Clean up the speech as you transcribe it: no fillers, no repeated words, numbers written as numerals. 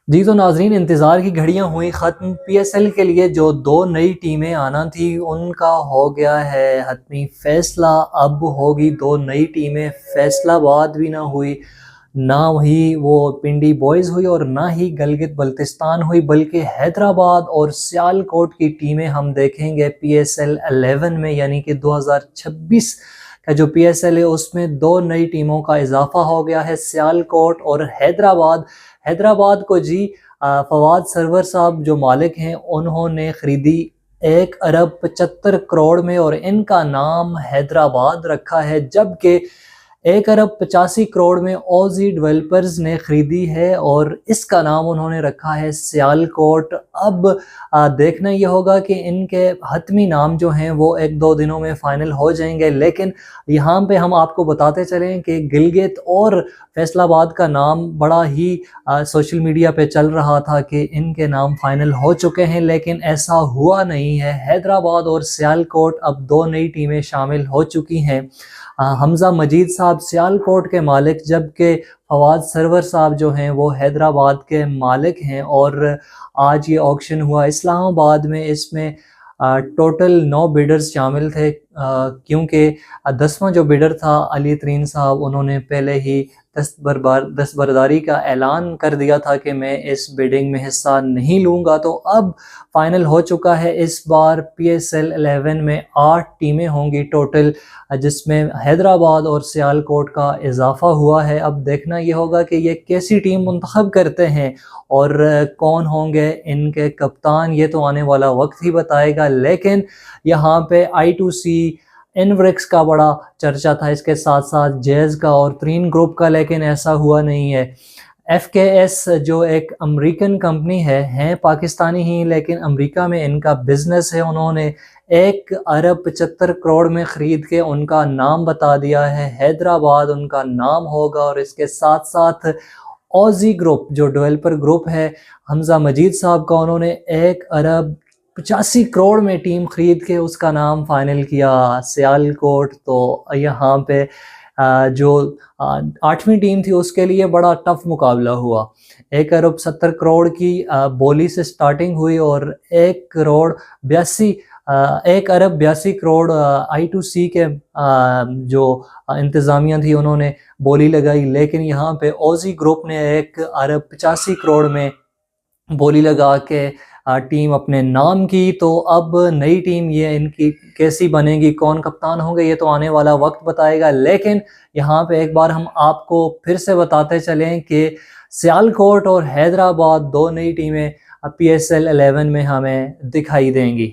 جی تو ناظرین، انتظار کی گھڑیاں ہوئی ختم۔ پی ایس ایل کے لیے جو دو نئی ٹیمیں آنا تھی ان کا ہو گیا ہے حتمی فیصلہ۔ اب ہوگی دو نئی ٹیمیں، فیصلہ آباد بھی نہ ہوئی، نہ ہی وہ پنڈی بوائز ہوئی اور نہ ہی گلگت بلتستان ہوئی، بلکہ حیدرآباد اور سیالکوٹ کی ٹیمیں ہم دیکھیں گے پی ایس ایل 11 میں، یعنی کہ 2026 کا جو پی ایس ایل ہے اس میں دو نئی ٹیموں کا اضافہ ہو گیا ہے، سیالکوٹ اور حیدرآباد۔ حیدرآباد کو جی فواد سرور صاحب جو مالک ہیں انہوں نے خریدی 1 ارب 75 کروڑ میں، اور ان کا نام حیدرآباد رکھا ہے، جبکہ 1 ارب 85 کروڑ میں اوزی ڈیولپرز نے خریدی ہے اور اس کا نام انہوں نے رکھا ہے سیالکوٹ۔ اب دیکھنا یہ ہوگا کہ ان کے حتمی نام جو ہیں وہ 1-2 دنوں میں فائنل ہو جائیں گے، لیکن یہاں پہ ہم آپ کو بتاتے چلیں کہ گلگت اور فیصل آباد کا نام بڑا ہی سوشل میڈیا پہ چل رہا تھا کہ ان کے نام فائنل ہو چکے ہیں، لیکن ایسا ہوا نہیں ہے۔ حیدرآباد اور سیالکوٹ اب دو نئی ٹیمیں شامل ہو چکی ہیں۔ حمزہ مجید صاحب سیالکوٹ کے مالک، جبکہ فواد سرور صاحب جو ہیں وہ حیدرآباد کے مالک ہیں، اور آج یہ آکشن ہوا اسلام آباد میں۔ اس میں ٹوٹل 9 بیڈرز شامل تھے، کیونکہ 10واں جو بیڈر تھا علی ترین صاحب، انہوں نے پہلے ہی دستبرداری کا اعلان کر دیا تھا کہ میں اس بیڈنگ میں حصہ نہیں لوں گا۔ تو اب فائنل ہو چکا ہے، اس بار پی ایس ایل 11 میں 8 ٹیمیں ہوں گی ٹوٹل، جس میں حیدرآباد اور سیالکوٹ کا اضافہ ہوا ہے۔ اب دیکھنا یہ ہوگا کہ یہ کیسی ٹیم منتخب کرتے ہیں اور کون ہوں گے ان کے کپتان، یہ تو آنے والا وقت ہی بتائے گا۔ لیکن یہاں پہ I2C انورکس کا بڑا چرچا تھا، اس کے ساتھ ساتھ جیز کا اور ترین گروپ کا، لیکن ایسا ہوا نہیں ہے۔ ایف کے ایس جو ایک امریکن کمپنی ہے، ہیں پاکستانی ہی لیکن امریکہ میں ان کا بزنس ہے، انہوں نے 1 ارب 75 کروڑ میں خرید کے ان کا نام بتا دیا ہے، حیدرآباد ان کا نام ہوگا۔ اور اس کے ساتھ ساتھ اوزی گروپ جو ڈیولپر گروپ ہے حمزہ مجید صاحب کا، انہوں نے 1 ارب 85 کروڑ میں ٹیم خرید کے اس کا نام فائنل کیا سیالکوٹ۔ تو یہاں پہ جو 8ویں ٹیم تھی اس کے لیے بڑا ٹف مقابلہ ہوا۔ 1 ارب 70 کروڑ کی بولی سے سٹارٹنگ ہوئی اور 1 ارب 82 کروڑ I2C کے جو انتظامیہ تھی انہوں نے بولی لگائی، لیکن یہاں پہ اوزی گروپ نے 1 ارب 85 کروڑ میں بولی لگا کے ٹیم اپنے نام کی۔ تو اب نئی ٹیم یہ ان کی کیسی بنے گی، کون کپتان ہوں گے، یہ تو آنے والا وقت بتائے گا۔ لیکن یہاں پہ ایک بار ہم آپ کو پھر سے بتاتے چلیں کہ سیالکوٹ اور حیدرآباد دو نئی ٹیمیں پی ایس ایل 11 میں ہمیں دکھائی دیں گی۔